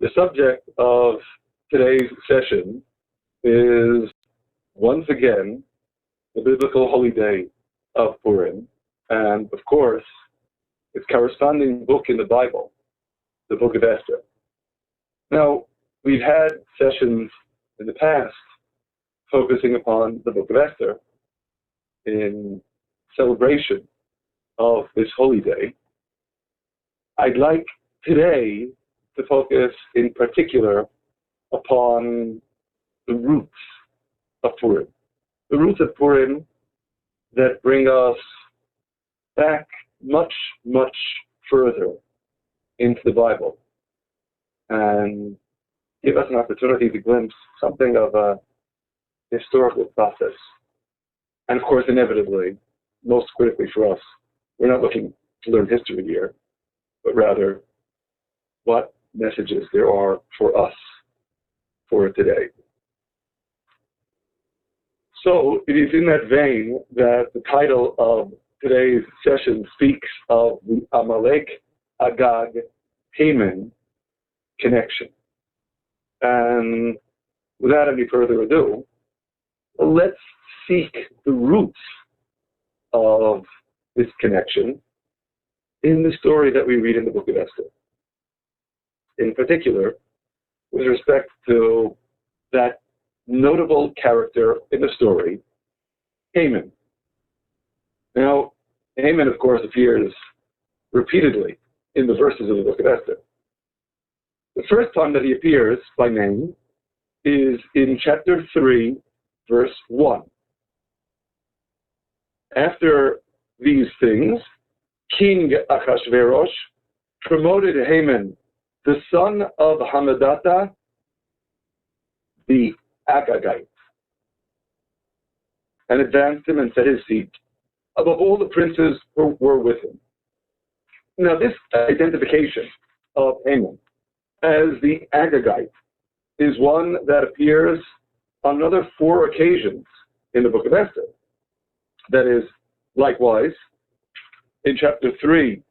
The subject of today's session is, once again, the biblical holy day of Purim, and, of course, its corresponding book in the Bible, the Book of Esther. Now, we've had sessions in the past focusing upon the Book of Esther in celebration of this holy day. I'd like today to focus in particular upon the roots of Purim. The roots of Purim that bring us back much, much further into the Bible and give us an opportunity to glimpse something of a historical process. And of course, inevitably, most critically for us, we're not looking to learn history here, but rather what messages there are for us for today. So it is in that vein that the title of today's session speaks of the Amalek-Agag-Haman connection. And without any further ado, let's seek the roots of this connection in the story that we read in the Book of Esther. In particular, with respect to that notable character in the story, Haman. Now, Haman, of course, appears repeatedly in the verses of the Book of Esther. The first time that he appears by name is in chapter 3, verse 1. After these things, King Achashverosh promoted Haman, the son of Hammedatha, the Agagite, and advanced him and set his seat above all the princes who were with him. Now, this identification of Haman as the Agagite is one that appears on another 4 occasions in the Book of Esther. That is, likewise, in chapter 3,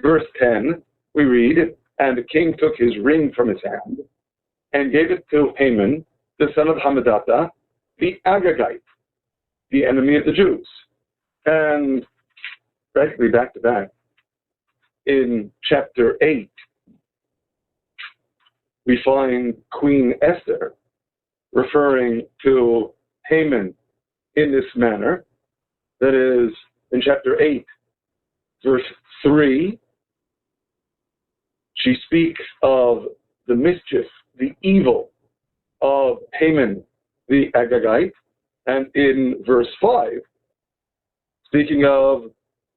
verse 10, we read, "And the king took his ring from his hand and gave it to Haman, the son of Hammedatha, the Agagite, the enemy of the Jews." And practically back to back, in chapter 8, we find Queen Esther referring to Haman in this manner. That is, in chapter 8, verse 3, she speaks of the mischief, the evil of Haman the Agagite, and in verse 5, speaking of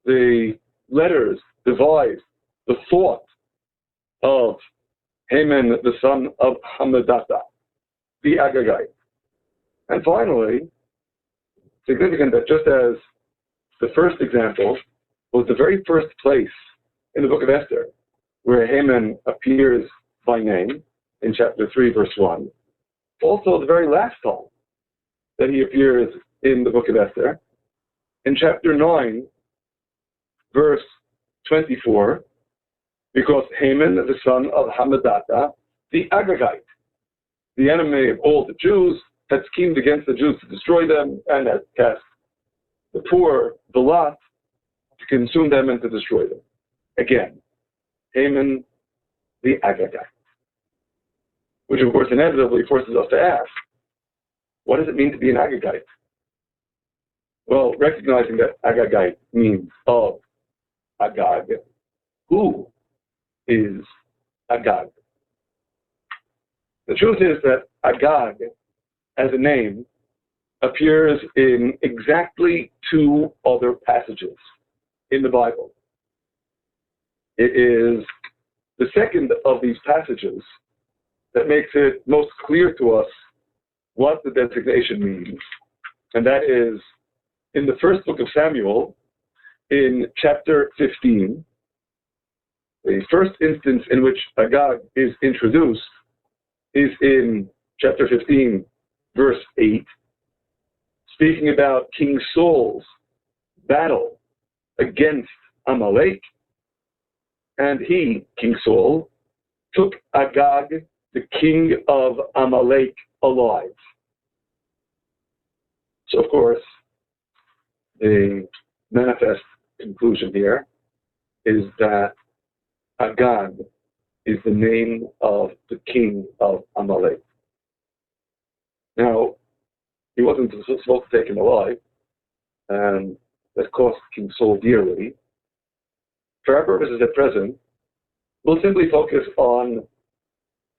the letters devised, the thought of Haman the son of Hammedatha, the Agagite. And finally, significant that just as the first example was the very first place in the Book of Esther where Haman appears by name in chapter 3, verse 1, also the very last time that he appears in the Book of Esther, in chapter 9, verse 24, because Haman, the son of Hammedatha, the Agagite, the enemy of all the Jews, had schemed against the Jews to destroy them and had cast the poor, the lot, to consume them and to destroy them. Again, Haman the Agagite. Which, of course, inevitably forces us to ask, what does it mean to be an Agagite? Well, recognizing that Agagite means of Agag, who is Agag? The truth is that Agag, as a name, appears in exactly 2 other passages in the Bible. It is the second of these passages that makes it most clear to us what the designation means, and that is in the first book of Samuel, in chapter 15, the first instance in which Agag is introduced is in chapter 15, verse 8, speaking about King Saul's battle against Amalek, and he, King Saul, took Agag, the king of Amalek, alive. So, of course, the manifest conclusion here is that Agag is the name of the king of Amalek. Now, he wasn't supposed to take him alive, and that cost King Saul dearly. For our purposes at present, we'll simply focus on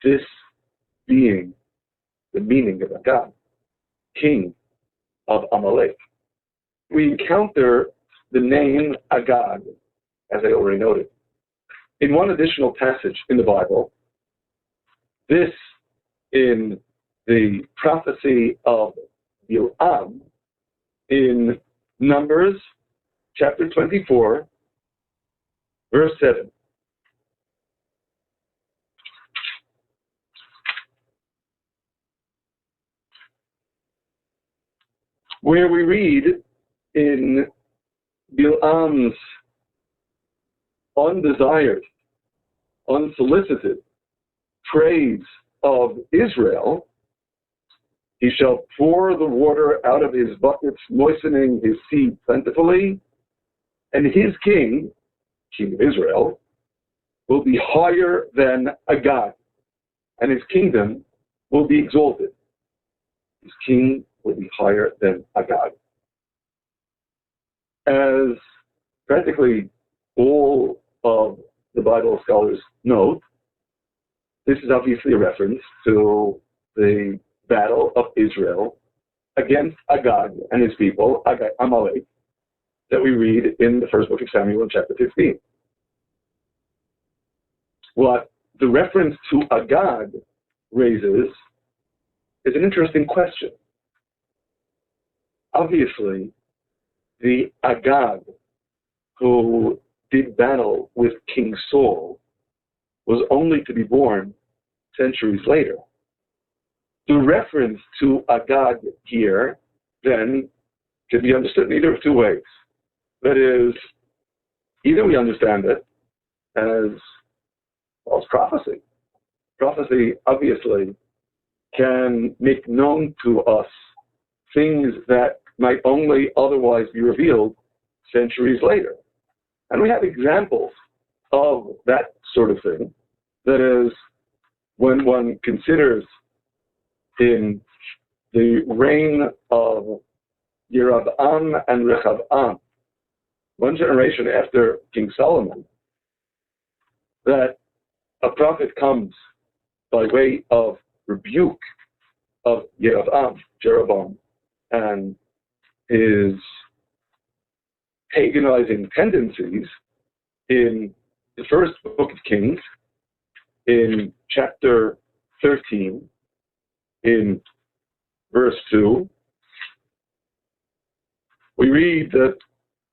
this being the meaning of Agag, king of Amalek. We encounter the name Agag, as I already noted, in one additional passage in the Bible. This in the prophecy of Balaam in Numbers chapter 24, verse 7. Where we read in Balaam's undesired, unsolicited praise of Israel, he shall pour the water out of his buckets, moistening his seed plentifully, and his king, king of Israel, will be higher than Agag, and his kingdom will be exalted. His king will be higher than Agag. As practically all of the Bible scholars note, this is obviously a reference to the battle of Israel against Agag and his people, Amalek, that we read in the first book of Samuel in chapter 15. What the reference to Agag raises is an interesting question. Obviously, the Agag who did battle with King Saul was only to be born centuries later. The reference to Agag here, then, can be understood in either of two ways. That is, either we understand it as, well, as prophecy. Prophecy, obviously, can make known to us things that might only otherwise be revealed centuries later. And we have examples of that sort of thing. That is, when one considers in the reign of Yeroboam and Rehoboam, one generation after King Solomon, that a prophet comes by way of rebuke of Jeroboam, and his paganizing tendencies in the first book of Kings, in chapter 13, in verse 2, we read that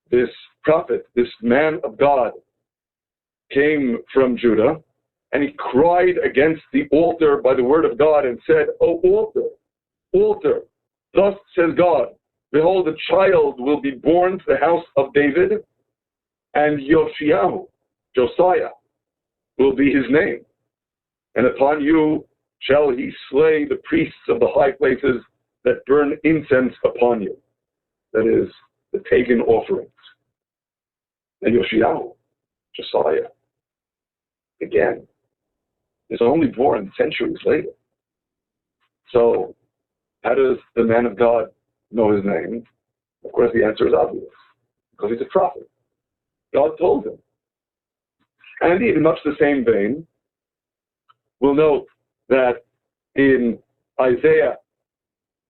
this prophet, this man of God, came from Judah, and he cried against the altar by the word of God and said, "O altar, altar, thus says God, behold, a child will be born to the house of David, and Josiah, will be his name. And upon you shall he slay the priests of the high places that burn incense upon you." That is, the pagan offerings. And Josiah, again, is only born centuries later. So, how does the man of God know his name? Of course, the answer is obvious. Because he's a prophet. God told him. And indeed, in much the same vein, we'll note that in Isaiah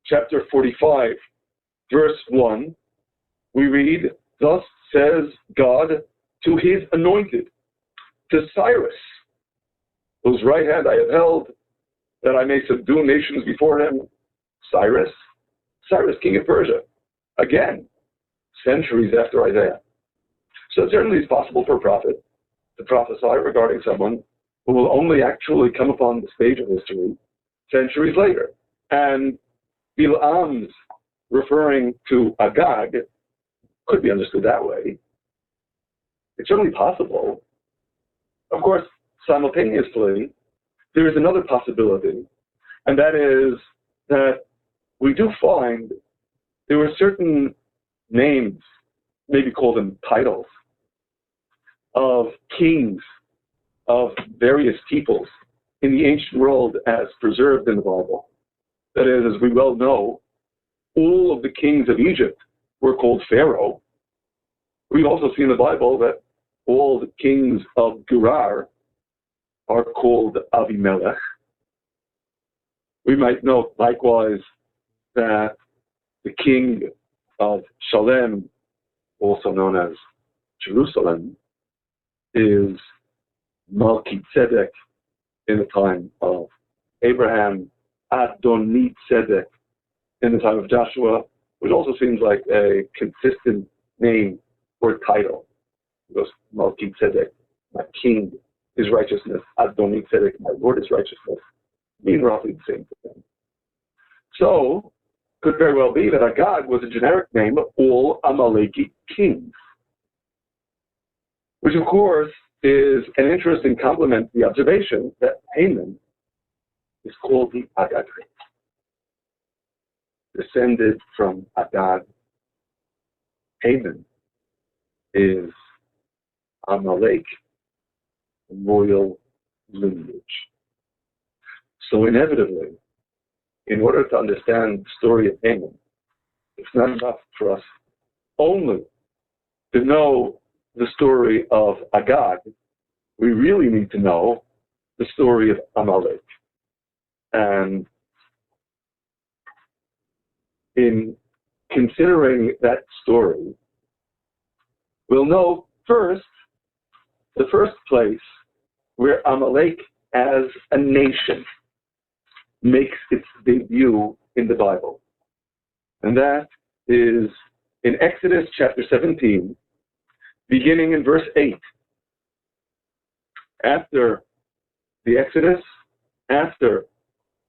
chapter 45, verse 1, we read, "Thus says God to his anointed, to Cyrus, whose right hand I have held, that I may subdue nations before him." Cyrus, king of Persia, again, centuries after Isaiah. So it certainly is possible for a prophet to prophesy regarding someone who will only actually come upon the stage of history centuries later. And Balaam's referring to Agag could be understood that way. It's certainly possible. Of course, simultaneously, there is another possibility, and that is that we do find there were certain names, maybe call them titles, of kings of various peoples in the ancient world as preserved in the Bible. That is, as we well know, all of the kings of Egypt were called Pharaoh. We also see in the Bible that all the kings of Gerar are called Avimelech. We might note likewise that the king of Shalem, also known as Jerusalem, is Melchizedek in the time of Abraham, Adoni-Tzedek in the time of Joshua, which also seems like a consistent name or title. Because Melchizedek, my king, is righteousness. Adoni-Tzedek, my Lord, is righteousness. Mean roughly the same thing. So, could very well be that Agag was a generic name of all Amaleki kings, which of course is an interesting complement to the observation that Haman is called the Agagite, descended from Agag. Haman is Amalek, royal lineage. So inevitably, in order to understand the story of Haman, it's not enough for us only to know the story of Agag. We really need to know the story of Amalek. And in considering that story, we'll know first, the first place where Amalek as a nation makes its debut in the Bible. And that is in Exodus chapter 17, beginning in verse 8. After the Exodus, after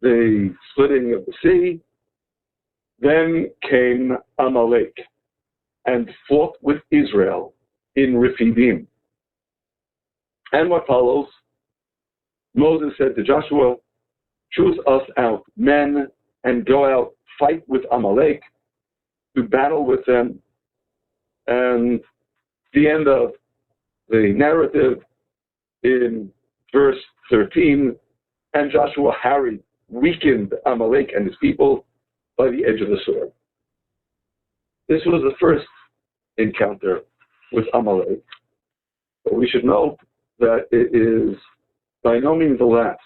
the splitting of the sea, then came Amalek and fought with Israel in Rephidim. And what follows? Moses said to Joshua, choose us out men and go out, fight with Amalek, to battle with them. And the end of the narrative in verse 13, and Joshua harried, weakened Amalek and his people by the edge of the sword. This was the first encounter with Amalek. But we should note that it is by no means the last.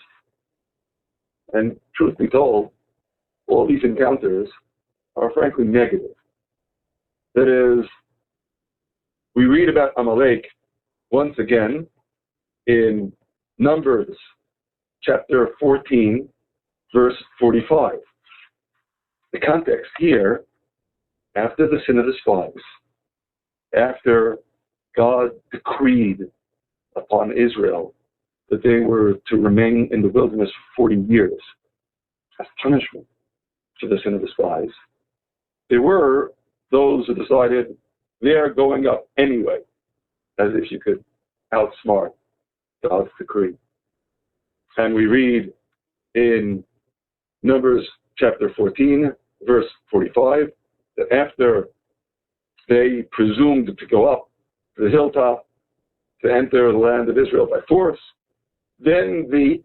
And truth be told, all these encounters are frankly negative. That is, we read about Amalek once again in Numbers chapter 14, verse 45. The context here, after the sin of the spies, after God decreed upon Israel that they were to remain in the wilderness for 40 years as punishment for the sin of the spies, there were those who decided they're going up anyway, as if you could outsmart God's decree. And we read in Numbers chapter 14, verse 45, that after they presumed to go up to the hilltop to enter the land of Israel by force, then the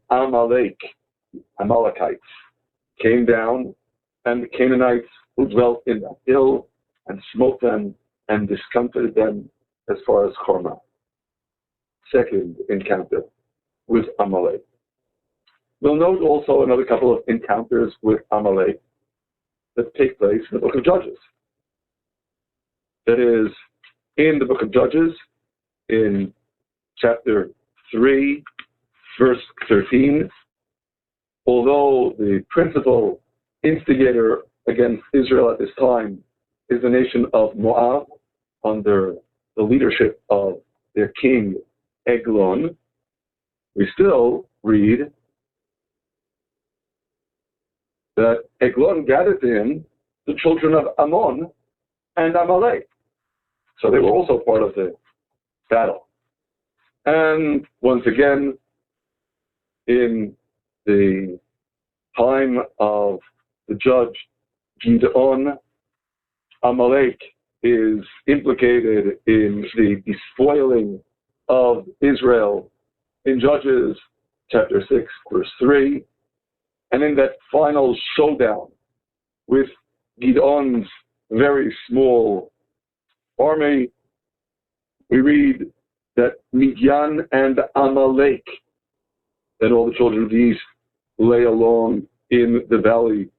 Amalekites, came down, and the Canaanites who dwelt in the hill and smote them and discomfited them as far as Hormah. Second encounter with Amalek. We'll note also another couple of encounters with Amalek that take place in the book of Judges. That is, in the book of Judges, in chapter 3, verse 13, although the principal instigator against Israel at this time is the nation of Moab under the leadership of their king Eglon, we still read that Eglon gathered to him the children of Ammon and Amalek. So they were also part of the battle. And once again, in the time of the judge Gideon, Amalek is implicated in the despoiling of Israel in Judges chapter 6, verse 3, and in that final showdown with Gideon's very small army, we read that Midian and Amalek and all the children of the east lay along in the valley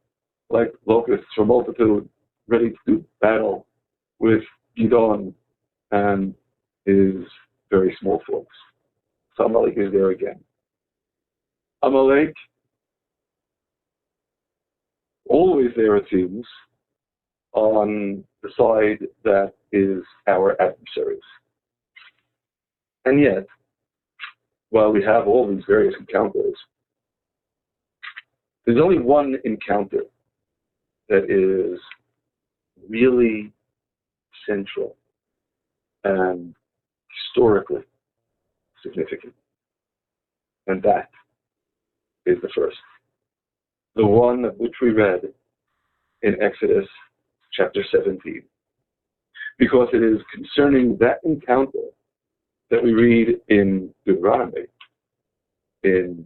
like locusts for multitude, ready to do battle with Gideon and his very small folks. So Amalek is there again. Amalek, always there it seems, on the side that is our adversaries. And yet, while we have all these various encounters, there's only one encounter that is really central and historically significant. And that is the first. The one of which we read in Exodus chapter 17. Because it is concerning that encounter that we read in Deuteronomy in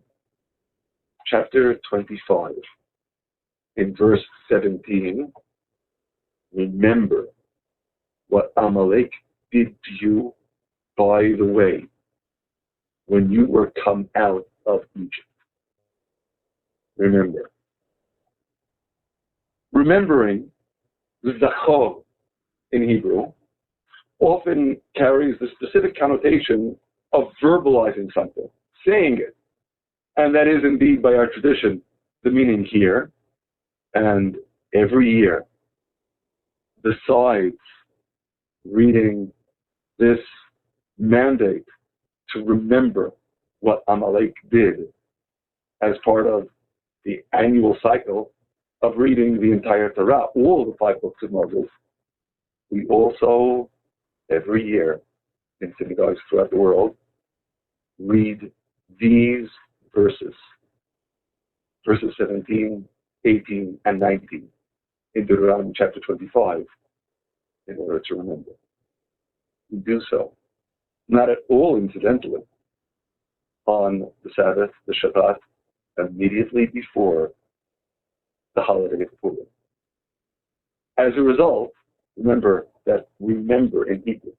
chapter 25, in verse 17, remember what Amalek did to you by the way when you were come out of Egypt. Remember. Remembering, the zachor in Hebrew, often carries the specific connotation of verbalizing something, saying it. And that is indeed, by our tradition, the meaning here. And every year, besides reading this mandate to remember what Amalek did as part of the annual cycle of reading the entire Torah, all the 5 books of Moses, we also, every year, in synagogues throughout the world, read these verses 17, 18, and 19 in Deuteronomy chapter 25 in order to remember. We do so, not at all incidentally, on the Sabbath, the Shabbat, immediately before the holiday of Purim. As a result, remember that remember in Hebrew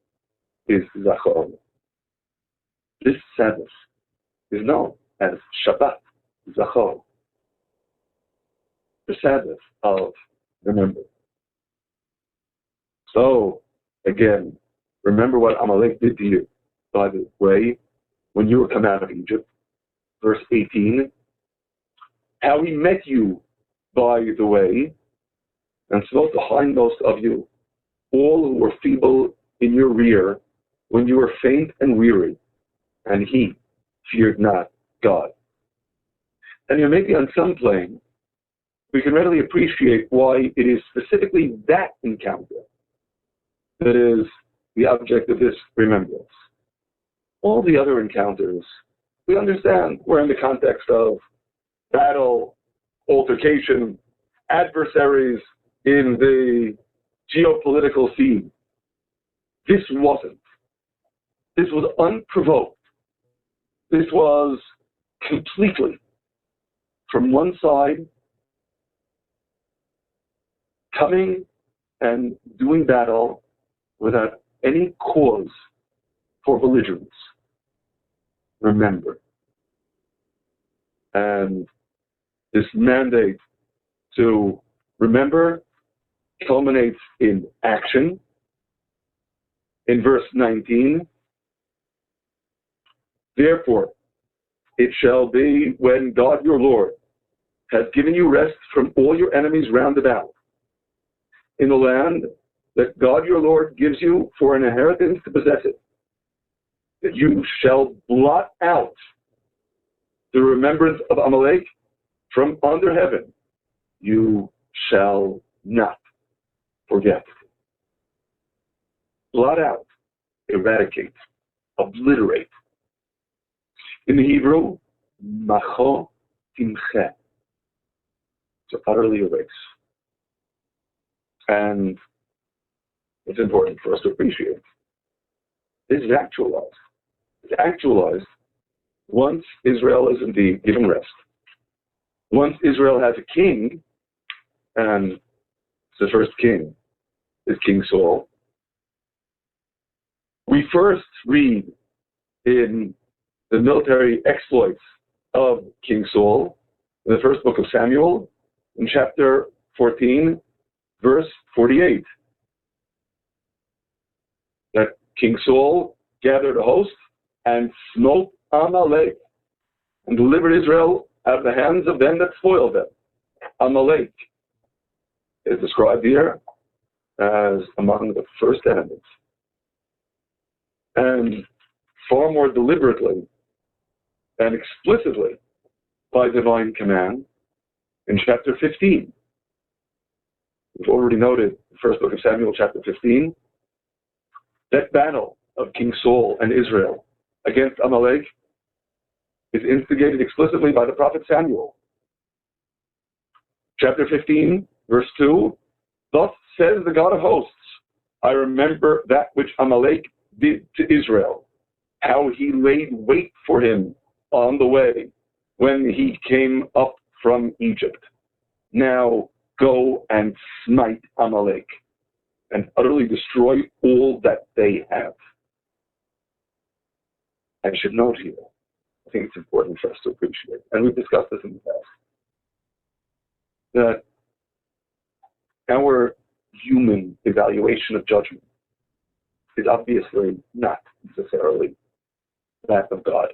is Zachor. This Sabbath is known as Shabbat Zachor, the Sabbath of remember. So, again, remember what Amalek did to you, by the way, when you were come out of Egypt. Verse 18, how he met you by the way, and smote the hindmost of you, all who were feeble in your rear, when you were faint and weary, and he feared not God. And maybe on some plane, we can readily appreciate why it is specifically that encounter that is the object of this remembrance. All the other encounters, we understand, were in the context of battle, altercation, adversaries in the geopolitical scene. This wasn't. This was unprovoked. This was completely from one side, coming and doing battle without any cause for belligerence. Remember. And this mandate to remember culminates in action. In verse 19, therefore, it shall be when God your Lord has given you rest from all your enemies round about, in the land that God your Lord gives you for an inheritance to possess it, that you shall blot out the remembrance of Amalek from under heaven. You shall not forget. Blot out, eradicate, obliterate. In the Hebrew, macho timche, to utterly erase. And it's important for us to appreciate. This is actualized. It's actualized once Israel is indeed given rest. Once Israel has a king, and the first king is King Saul, we first read in the military exploits of King Saul in the first book of Samuel, in chapter 14, verse 48. That King Saul gathered a host and smote Amalek and delivered Israel out of the hands of them that spoiled them. Amalek is described here as among the first enemies. And far more deliberately and explicitly by divine command in chapter 15. We've already noted the first book of Samuel, chapter 15. That battle of King Saul and Israel against Amalek is instigated explicitly by the prophet Samuel. Chapter 15, verse 2, thus says the God of hosts, I remember that which Amalek did to Israel, how he laid wait for him on the way when he came up from Egypt. Now go and smite Amalek and utterly destroy all that they have. I should note here, I think it's important for us to appreciate, and we've discussed this in the past, that our human evaluation of judgment is obviously not necessarily that of God.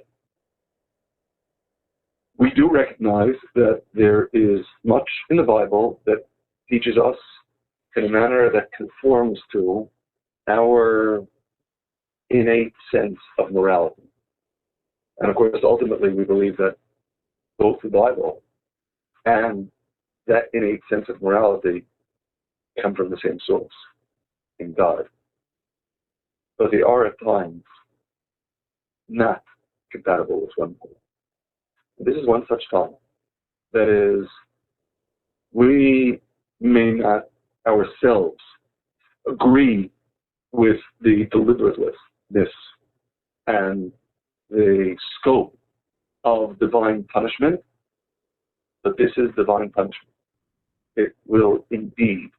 We do recognize that there is much in the Bible that teaches us in a manner that conforms to our innate sense of morality. And of course, ultimately, we believe that both the Bible and that innate sense of morality come from the same source, in God. But they are at times not compatible with one another. This is one such time. That is, we may not ourselves agree with the deliberateness and the scope of divine punishment, but this is divine punishment. It will indeed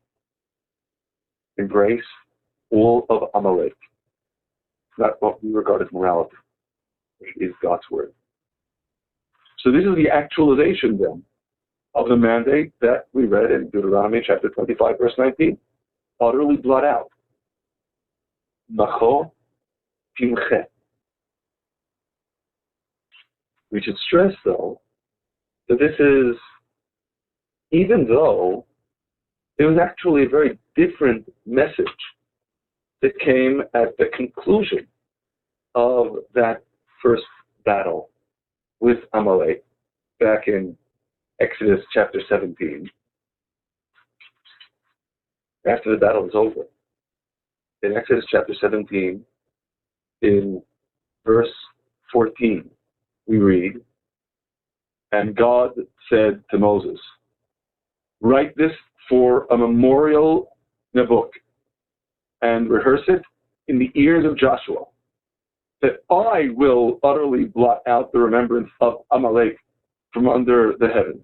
embrace all of Amalek, not what we regard as morality, which is God's word. So this is the actualization then of the mandate that we read in Deuteronomy chapter 25, verse 19. Utterly blot out. Macho timche. We should stress, though, that this is, even though it was actually a very different message that came at the conclusion of that first battle with Amalek back in Exodus chapter 17. After the battle was over, in Exodus chapter 17, in verse 14, we read, and God said to Moses, write this for a memorial in a book and rehearse it in the ears of Joshua, that I will utterly blot out the remembrance of Amalek from under the heavens.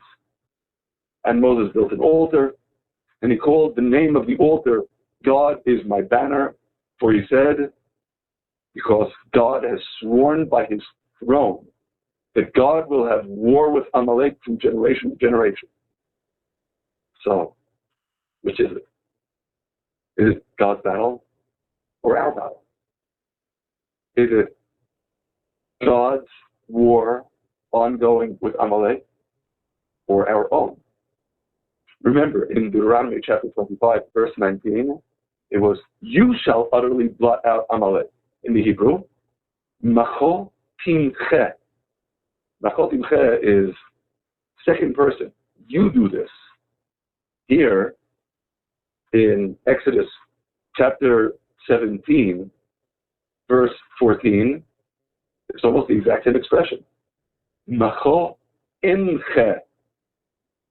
And Moses built an altar, and he called the name of the altar, God is my banner, for he said, because God has sworn by his throne that God will have war with Amalek from generation to generation. So, which is it? Is it God's battle or our battle? Is it God's war ongoing with Amalek or our own? Remember, in Deuteronomy chapter 25, verse 19, it was, you shall utterly blot out Amalek. In the Hebrew, macho timche. Macho timche is second person. You do this. Here, in Exodus chapter 17, verse 14, it's almost the exact same expression. Macho Inche.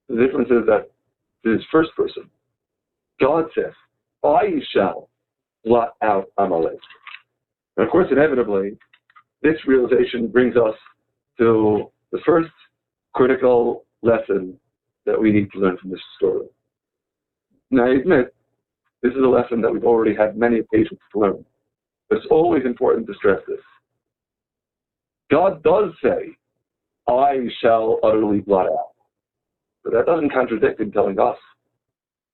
The difference is that this is first person. God says, I shall blot out Amalek. And of course, inevitably, this realization brings us to the first critical lesson that we need to learn from this story. Now, I admit, this is a lesson that we've already had many occasions to learn, but it's always important to stress this. God does say, I shall utterly blot out. But that doesn't contradict him telling us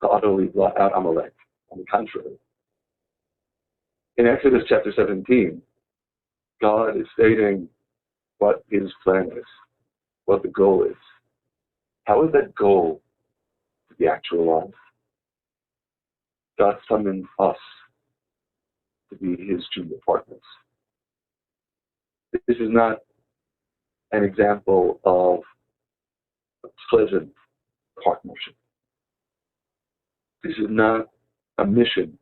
to utterly blot out Amalek. On the contrary. In Exodus chapter 17, God is stating what his plan is, what the goal is. How is that goal to be actualized? God summons us to be his junior partners. This is not an example of a pleasant partnership. This is not a mission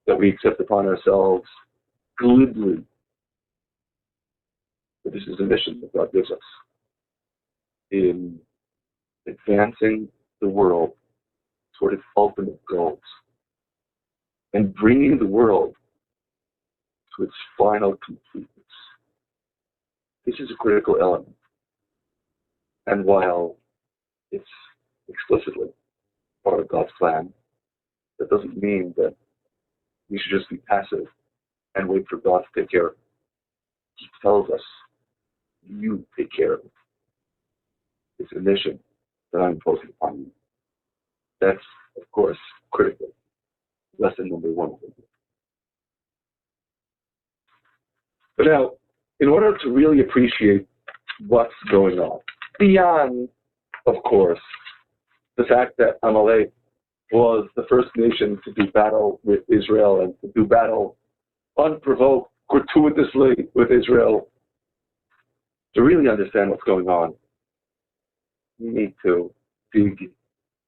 that we accept upon ourselves glibly. But this is a mission that God gives us in advancing the world toward its ultimate goals and bringing the world to its final completeness. This is a critical element. And while it's explicitly part of God's plan, that doesn't mean that we should just be passive and wait for God to take care of it. He tells us, you take care of it. It's a mission that I'm imposing upon you. That's, of course, critical. Lesson number one. But now, in order to really appreciate what's going on, beyond, of course, the fact that Amalek was the first nation to do battle with Israel and to do battle unprovoked, gratuitously with Israel, to really understand what's going on, we need to dig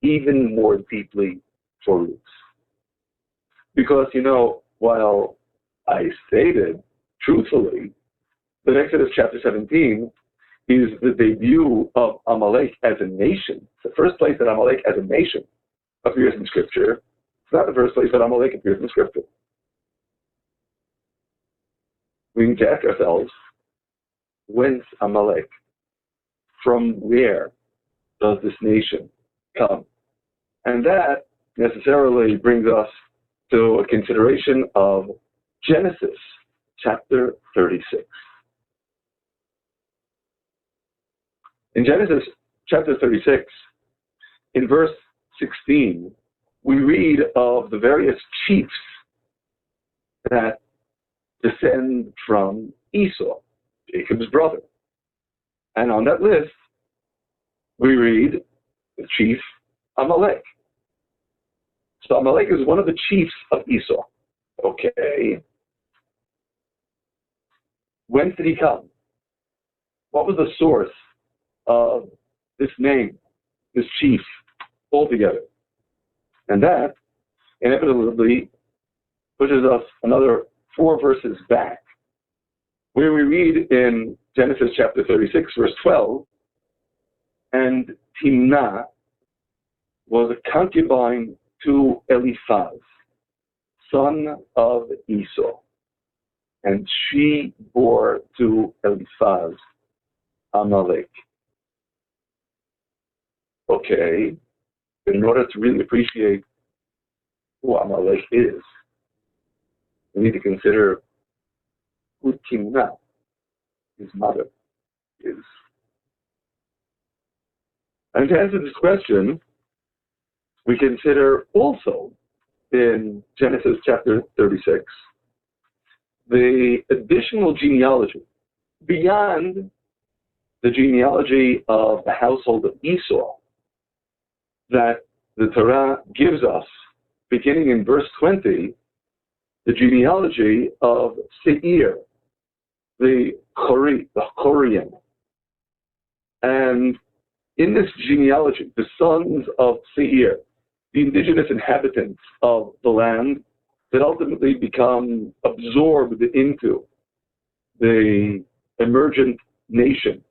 even more deeply for roots. Because, while I stated truthfully that Exodus chapter 17 is the debut of Amalek as a nation, the first place that Amalek as a nation appears in Scripture, it's not the first place that Amalek appears in Scripture. We need to ask ourselves, whence Amalek? From where does this nation come? And that necessarily brings us to a consideration of Genesis chapter 36. In Genesis chapter 36, in verse 16, we read of the various chiefs that descend from Esau, Jacob's brother. And on that list, we read the chief Amalek. So Amalek is one of the chiefs of Esau. Okay. Whence did he come? What was the source of this name, this chief, altogether? And that inevitably pushes us another 4 verses back, where we read in Genesis chapter 36, verse 12, and Timnah was a concubine to Eliphaz, son of Esau, and she bore to Eliphaz Amalek. Okay, in order to really appreciate who Amalek is, we need to consider who Timnah, his mother, is. And to answer this question, we consider also in Genesis chapter 36 the additional genealogy beyond the genealogy of the household of Esau that the Torah gives us, beginning in verse 20, the genealogy of Seir, the Horian. And in this genealogy, the sons of Seir, the indigenous inhabitants of the land that ultimately become absorbed into the emergent nation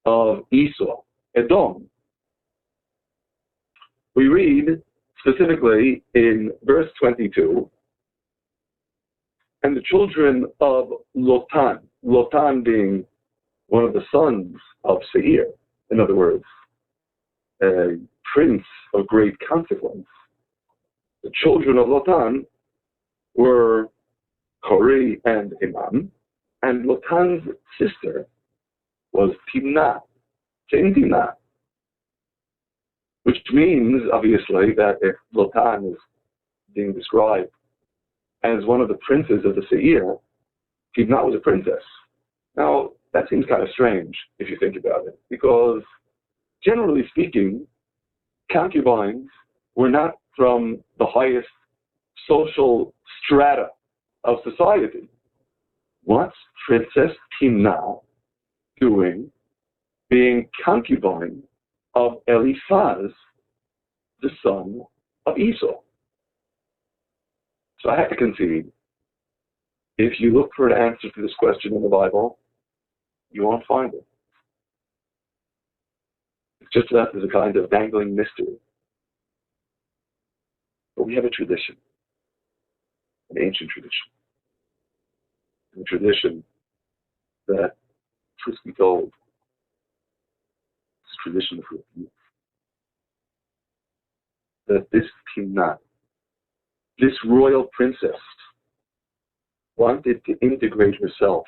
of Esau, Edom. We read specifically in verse 22, and the children of Lotan, Lotan being one of the sons of Seir, in other words, a prince of great consequence. The children of Lotan were Kori and Haman, and Lotan's sister was Timnah, Timnah, which means, obviously, that if Lotan is being described as one of the princes of the Seir, Timnah was a princess. Now, that seems kind of strange if you think about it, because generally speaking, concubines were not from the highest social strata of society. What's Princess Timnah doing being concubine of Eliphaz, the son of Esau? So I have to concede, if you look for an answer to this question in the Bible, you won't find it. It's just left as a kind of dangling mystery. But we have a tradition, an ancient tradition, a tradition that, truth be told, is a tradition of rebuke. That this Timnah, this royal princess, wanted to integrate herself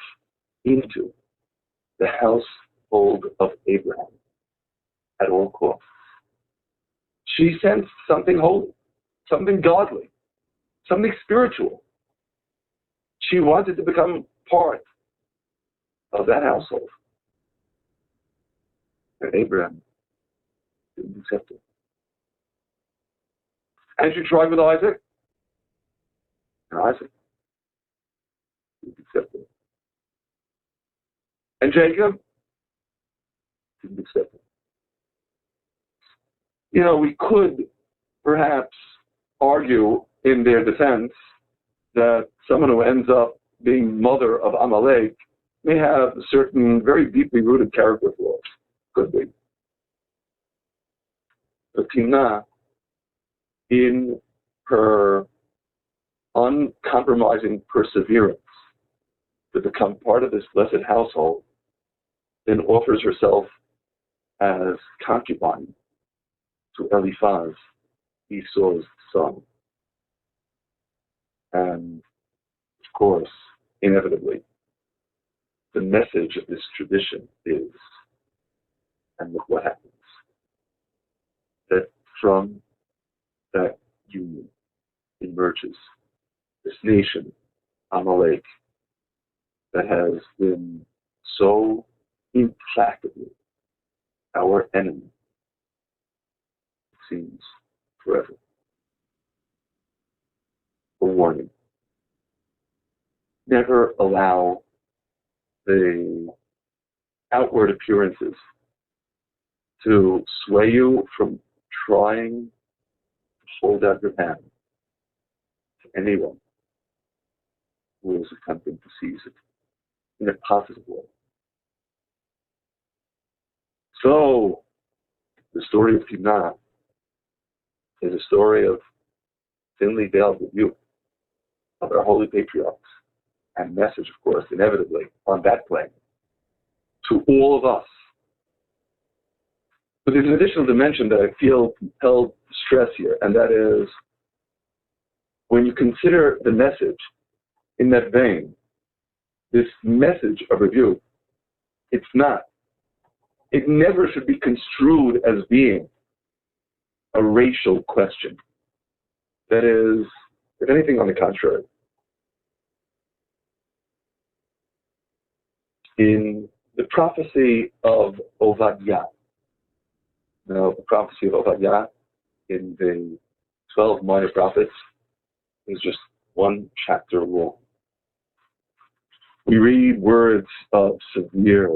into the household of Abraham at all costs. She sensed something holy, something godly, something spiritual. She wanted to become part of that household. And Abraham didn't accept it. And she tried with Isaac. And Isaac didn't accept it. And Jacob didn't accept it. You know, we could perhaps argue in their defense that someone who ends up being mother of Amalek may have certain very deeply rooted character flaws. Could be. But Timnah, in her uncompromising perseverance to become part of this blessed household, then offers herself as concubine to Eliphaz, Esau's son. And, of course, inevitably, the message of this tradition is, and look what happens, that from that union emerges this nation, Amalek, that has been so implacably our enemy, it seems, forever. A warning. Never allow the outward appearances to sway you from trying to hold out your hand to anyone who is attempting to seize it in a positive way. So, the story of Timnah is a story of thinly veiled rebuke of our holy patriarchs, and message, of course, inevitably, on that plane, to all of us. But there's an additional dimension that I feel compelled to stress here, and that is, when you consider the message in that vein, this message of rebuke, it never should be construed as being a racial question. That is, if anything, on the contrary. In the prophecy of Obadiah, now the prophecy of Obadiah in the 12 minor prophets is just one chapter long. We read words of severe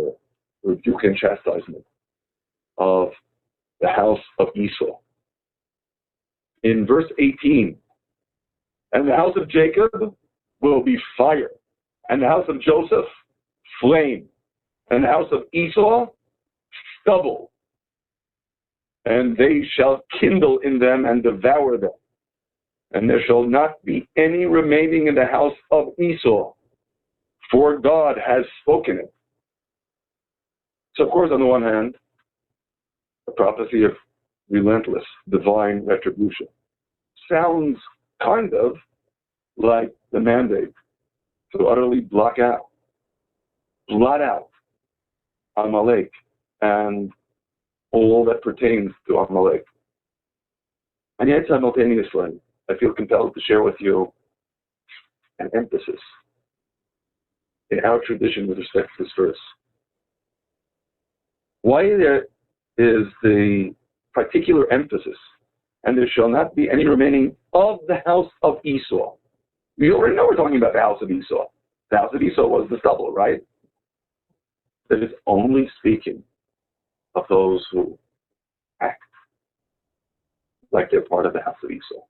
rebuke and chastisement of the house of Esau. In verse 18, and the house of Jacob will be fire, and the house of Joseph, flame, and the house of Esau, stubble. and they shall kindle in them and devour them. And there shall not be any remaining in the house of Esau, for God has spoken it. So, of course, on the one hand, the prophecy of relentless divine retribution sounds kind of like the mandate to utterly blot out Amalek and all that pertains to Amalek. And yet, simultaneously, I feel compelled to share with you an emphasis in our tradition with respect to this verse. Why there is the particular emphasis, and there shall not be any remaining of the house of Esau. We already know we're talking about the house of Esau. The house of Esau was the stubble, right? That is only speaking of those who act like they're part of the house of Esau.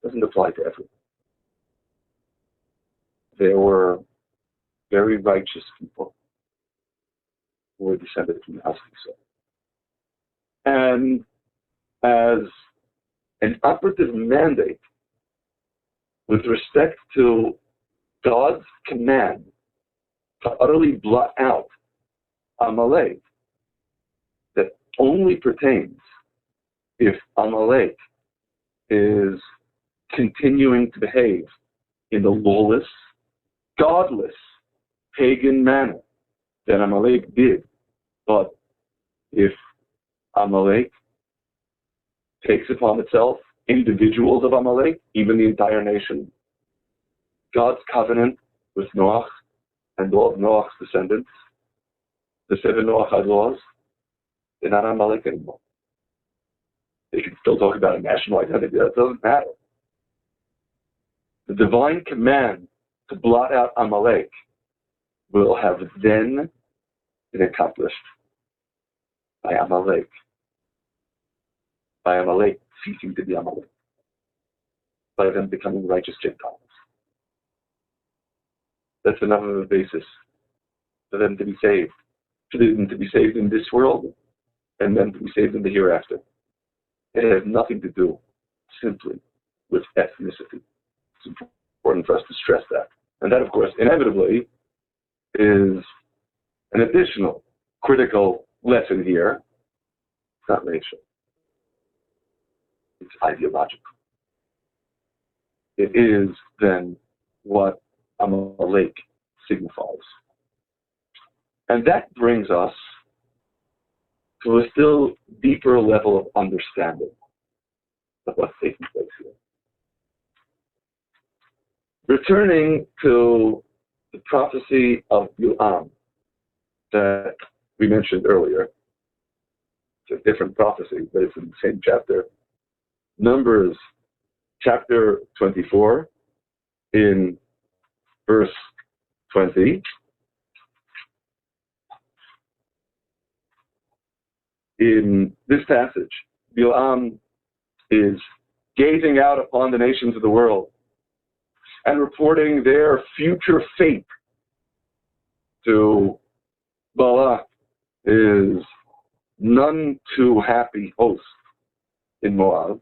It doesn't apply to everyone. There were very righteous people who were descended from the house of Esau. And as an operative mandate with respect to God's command to utterly blot out Amalek, that only pertains if Amalek is continuing to behave in the lawless, godless, pagan manner that Amalek did. But if Amalek takes upon itself individuals of Amalek, even the entire nation, God's covenant with Noach and all of Noach's descendants, the 7 Noachide laws, they're not Amalek anymore. They can still talk about a national identity. That doesn't matter. The divine command to blot out Amalek will have then been accomplished by Amalek ceasing to be Amalek, by them becoming righteous Gentiles. That's enough of a basis for them to be saved. For them to be saved in this world, and then to be saved in the hereafter. It has nothing to do simply with ethnicity. It's important for us to stress that. And that, of course, inevitably is an additional critical lesson here. It's not racial. It's ideological. It is then what Amalek signifies. And that brings us to a still deeper level of understanding of what's taking place here. Returning to the prophecy of Balaam that we mentioned earlier, it's a different prophecy, but it's in the same chapter. Numbers chapter 24 in verse 20. In this passage, Balaam is gazing out upon the nations of the world and reporting their future fate to Balak, his none too happy host in Moab.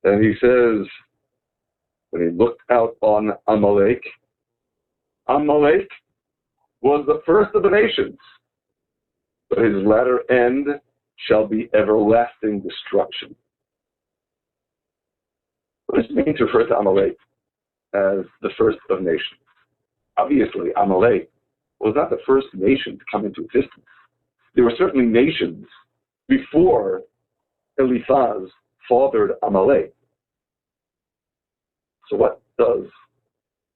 And he says, when he looked out on Amalek, Amalek was the first of the nations, but his latter end shall be everlasting destruction. What does it mean to refer to Amalek as the first of nations? Obviously, Amalek was not the first nation to come into existence. There were certainly nations before Eliphaz fathered Amalek. So what does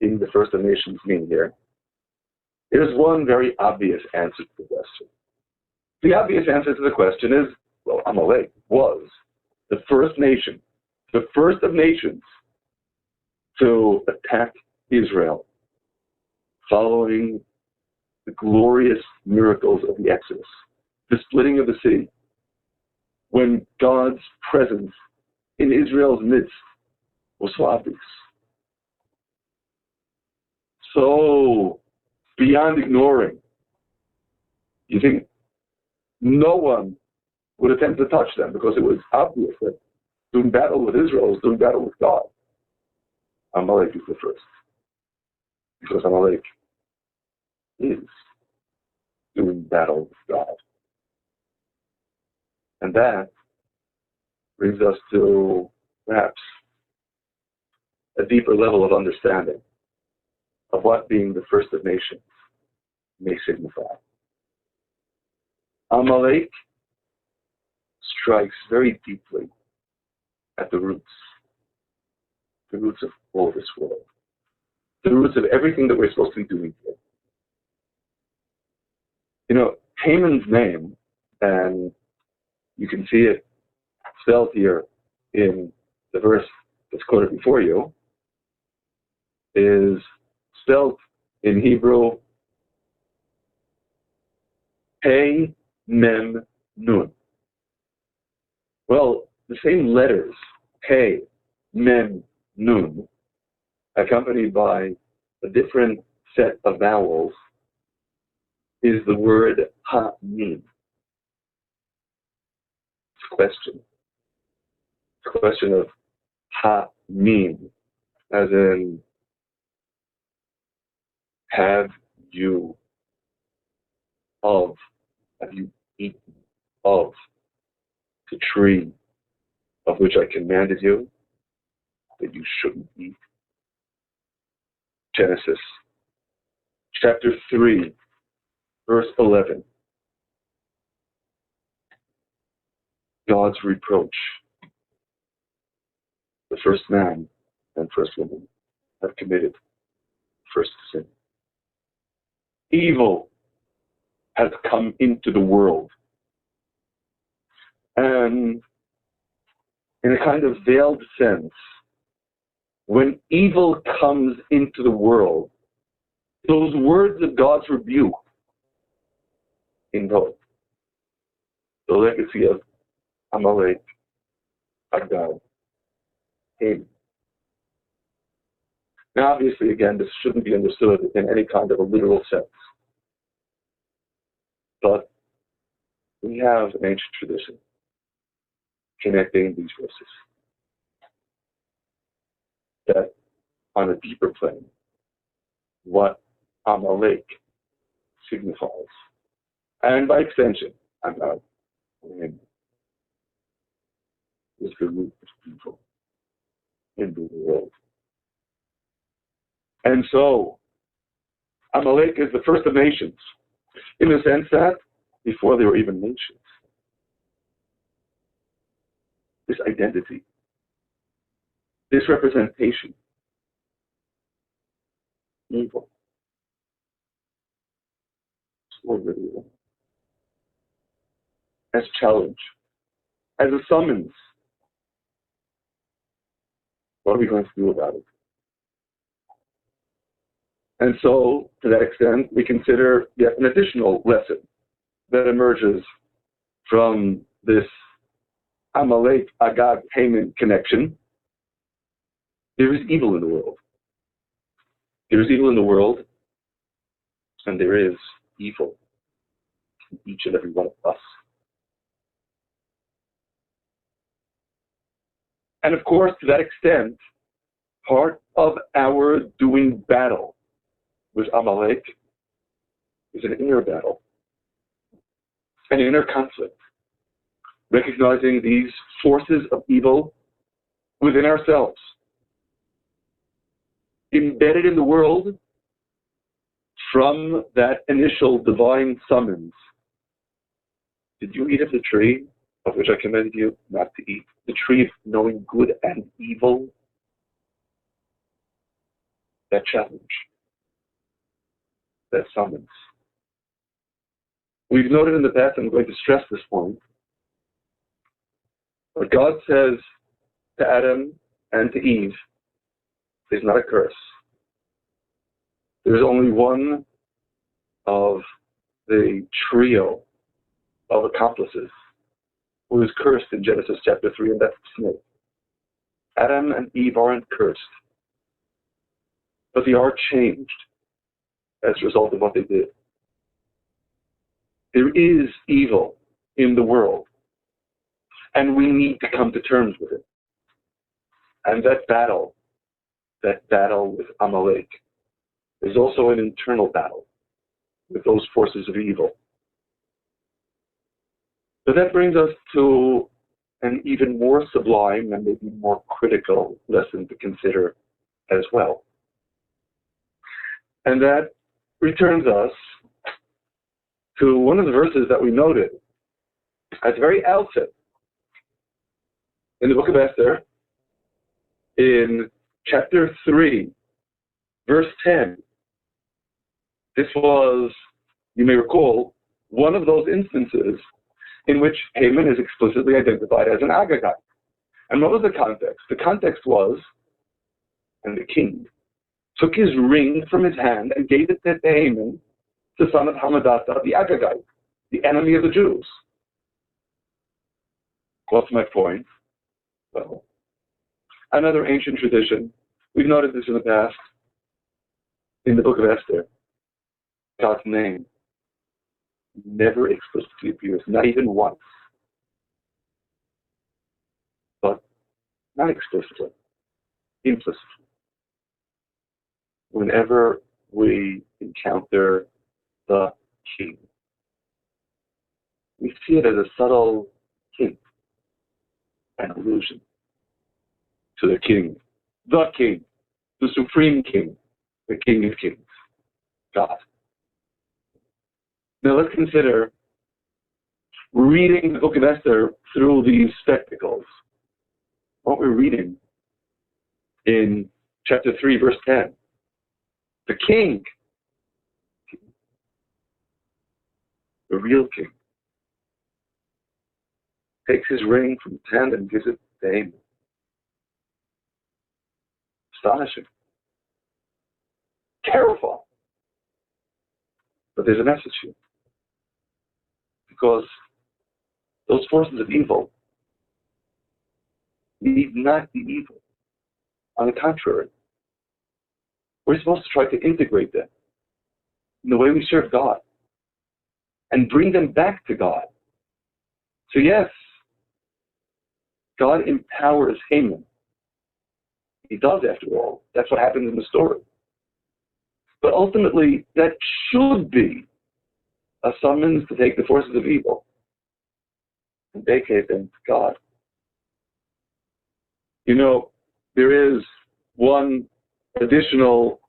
being the first of nations mean here? There's one very obvious answer to the question. The obvious answer to the question is, well, Amalek was the first nation, the first of nations to attack Israel following the glorious miracles of the Exodus, the splitting of the sea, when God's presence in Israel's midst was so obvious. So beyond ignoring You think no one would attempt to touch them because it was obvious that doing battle with Israel is doing battle with God. Amalek is the first. Because Amalek is doing battle with God. And that brings us to perhaps a deeper level of understanding of what being the first of nations may signify. Amalek strikes very deeply at the roots of all this world, the roots of everything that we're supposed to be doing here. You know, Haman's name, and you can see it spelled here in the verse that's quoted before you, is spelled in Hebrew Pei Mem Nun. Well, the same letters, Pei Mem Nun, accompanied by a different set of vowels, is the word Ha-Mim. It's a question. It's a question of Ha-Mim, as in, have you eaten of the tree of which I commanded you that you shouldn't eat? Genesis chapter 3, verse 11. God's reproach. The first man and first woman have committed first sin. Evil has come into the world. And in a kind of veiled sense, when evil comes into the world, those words of God's rebuke invoke the legacy of Amalek-Agag-Haman. Now, obviously, again, this shouldn't be understood in any kind of a literal sense. But we have an ancient tradition connecting these verses that, on a deeper plane, what Amalek signifies, and by extension, Agag is the root of evil in the world. And so, Amalek is the first of nations, in the sense that, before there were even nations, this identity, this representation, evil, already there, as challenge, as a summons. What are we going to do about it? And so, to that extent, we consider yet an additional lesson that emerges from this Amalek-Agag-Haman connection. There is evil in the world. There is evil in the world, and there is evil in each and every one of us. And of course, to that extent, part of our doing battle with Amalek is an inner battle, an inner conflict, recognizing these forces of evil within ourselves, embedded in the world from that initial divine summons. Did you eat of the tree of which I commanded you not to eat? The tree of knowing good and evil? That challenge, that summons. We've noted in the past, I'm going to stress this point, what God says to Adam and to Eve is not a curse. There's only one of the trio of accomplices who is cursed in Genesis chapter 3, and that's the snake. Adam and Eve aren't cursed, but they are changed as a result of what they did. There is evil in the world, and we need to come to terms with it. And that battle with Amalek, is also an internal battle with those forces of evil. But that brings us to an even more sublime and maybe more critical lesson to consider as well. And that returns us to one of the verses that we noted at the very outset in the book of Esther, in chapter 3, verse 10. This was, you may recall, one of those instances in which Haman is explicitly identified as an Agagite. And what was the context? The context was, and the king took his ring from his hand and gave it to Haman, the son of Hammedatha, the Agagite, the enemy of the Jews. What's my point? Well, another ancient tradition. We've noted this in the past. In the book of Esther, God's name never explicitly appears, not even once. But not explicitly, implicitly. Whenever we encounter the king, we see it as a subtle hint, an allusion to the king, the supreme king, the King of Kings, God. Now let's consider reading the book of Esther through these spectacles. What we're reading in chapter 3, verse 10. The king, the real king, takes his ring from his hand and gives it to Haman. Astonishing. Terrifying. But there's a message here. Because those forces of evil need not be evil. On the contrary, we're supposed to try to integrate them in the way we serve God and bring them back to God. So yes, God empowers Haman. He does, after all. That's what happens in the story. But ultimately, that should be a summons to take the forces of evil and vacate them to God. You know, there is one additional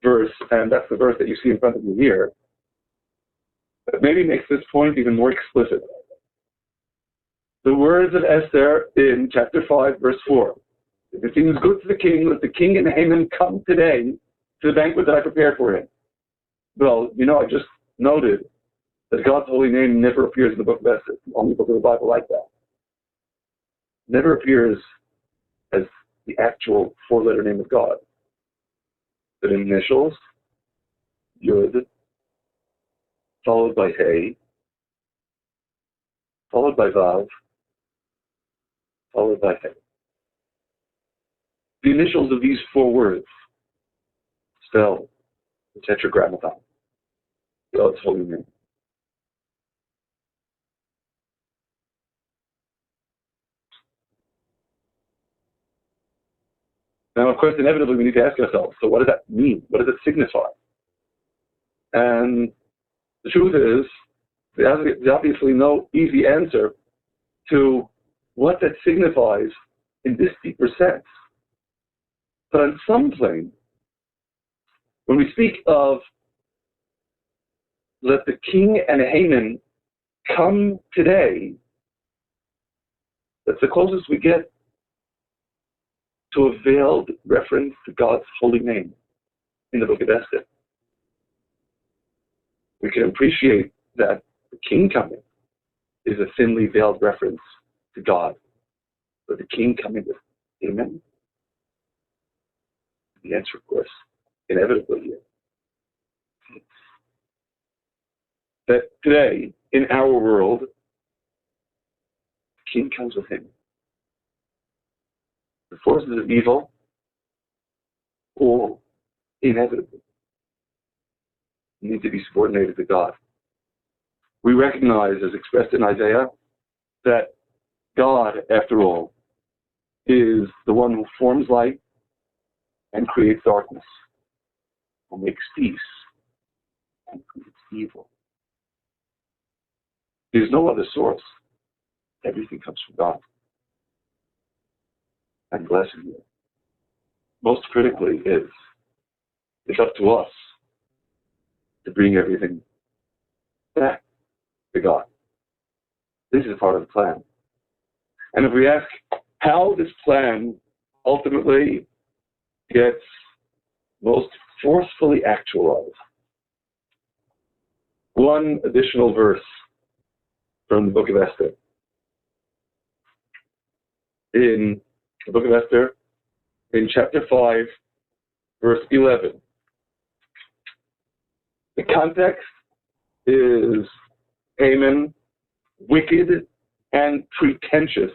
verse, and that's the verse that you see in front of you here, that maybe makes this point even more explicit. The words of Esther in chapter 5, verse 4. If it seems good to the king, let the king and Haman come today to the banquet that I prepared for him. Well, you know, I just noted that God's holy name never appears in the book of Esther. It's the only book of the Bible like that. Never appears as the actual four-letter name of God. But in initials, Yud, followed by Hey, followed by Vav, followed by Hey. The initials of these four words spell the Tetragrammaton, God's holy name. Now, of course, inevitably, we need to ask ourselves, so what does that mean? What does it signify? And the truth is, there's obviously no easy answer to what that signifies in this deeper sense. But on some plane, when we speak of let the king and Haman come today, that's the closest we get to a veiled reference to God's holy name in the book of Esther. We can appreciate that the king coming is a thinly veiled reference to God. But the king coming with Haman? The answer, of course, inevitably here. That today, in our world, the king comes with him. The forces of evil, all inevitably, need to be subordinated to God. we recognize, as expressed in Isaiah, that God, after all, is the one who forms light and creates darkness, who makes peace and creates evil. There's no other source. Everything comes from God. And blessing you. Most critically is, it's up to us to bring everything back to God. This is part of the plan. And if we ask how this plan ultimately gets most forcefully actualized, one additional verse from the book of Esther. In the book of Esther, in chapter 5, verse 11. The context is Haman, wicked and pretentious,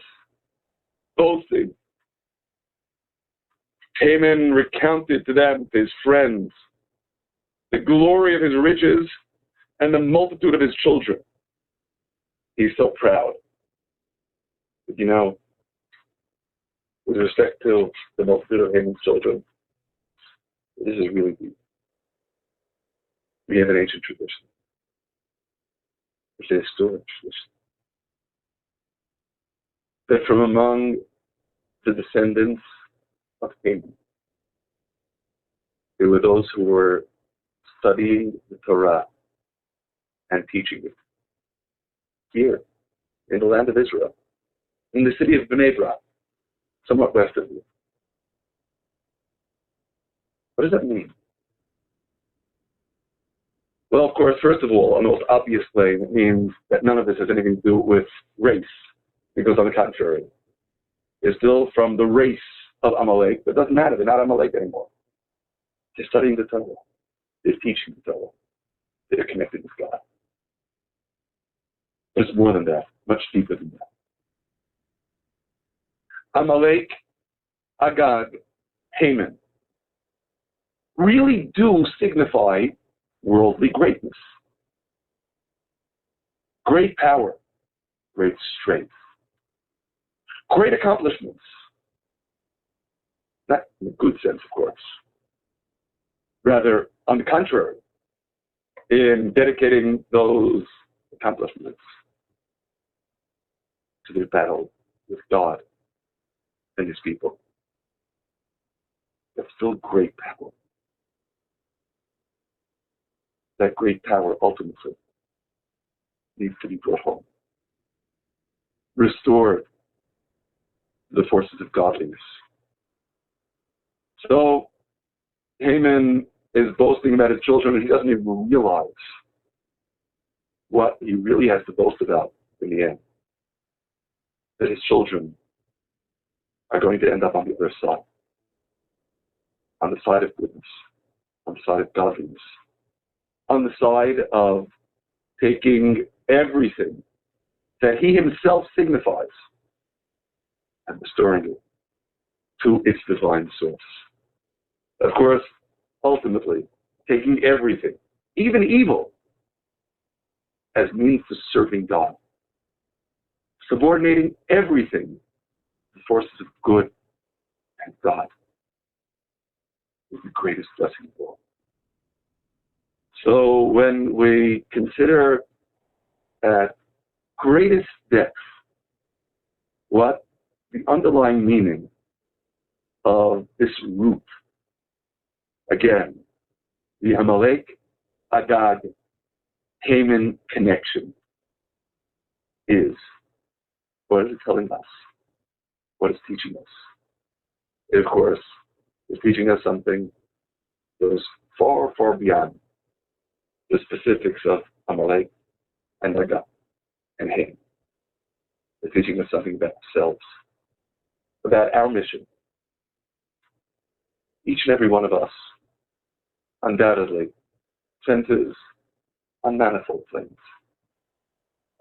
boasting. Haman recounted to them, his friends, the glory of his riches and the multitude of his children. He's so proud. But you know, with respect to the multitude of Haman's children, this is really deep. We have an ancient tradition. It's a historic tradition. That from among the descendants of Haman, there were those who were studying the Torah and teaching it here in the land of Israel, in the city of Bnei Brak, somewhat west of you. What does that mean? Well, of course, first of all, on the most obvious plane, it means that none of this has anything to do with race, because on the contrary, they're still from the race of Amalek, but it doesn't matter, they're not Amalek anymore. They're studying the Torah. They're teaching the Torah. They're connected with God. There's more than that, much deeper than that. Amalek-Agag-Haman really do signify worldly greatness. Great power, great strength, great accomplishments. Not in a good sense, of course. Rather, on the contrary, in dedicating those accomplishments to their battle with God and his people. That's still great power. That great power ultimately needs to be brought home. Restored to the forces of godliness. So, Haman is boasting about his children, and he doesn't even realize what he really has to boast about in the end. That his children are going to end up on the other side. On the side of goodness. On the side of godliness. On the side of taking everything that he himself signifies and restoring it to its divine source. Of course, ultimately, taking everything, even evil, as means to serving God. Subordinating everything to the forces of good and God is the greatest blessing of all. So when we consider at greatest depth what the underlying meaning of this root, again, the Amalek-Agag-Haman connection is, what is it telling us? What is teaching us? It, of course, is teaching us something that is far, far beyond the specifics of Amalek and Agag and Haman. It's teaching us something about ourselves, about our mission. Each and every one of us, undoubtedly, centers on manifold things,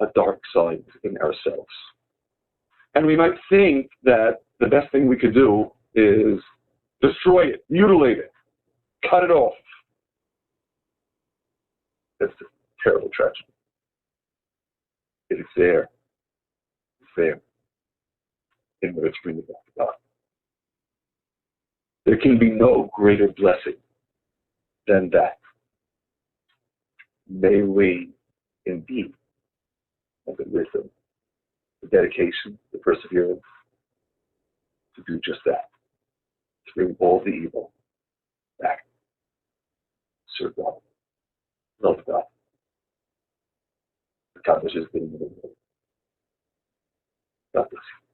a dark side in ourselves. And we might think that the best thing we could do is destroy it, mutilate it, cut it off. That's a terrible tragedy. It is there. It's there in order to bring it back to God. There can be no greater blessing than that. May we indeed have the wisdom, the dedication, the perseverance to do just that, to bring all the evil back, serve God, love God, accomplish His will. God bless you.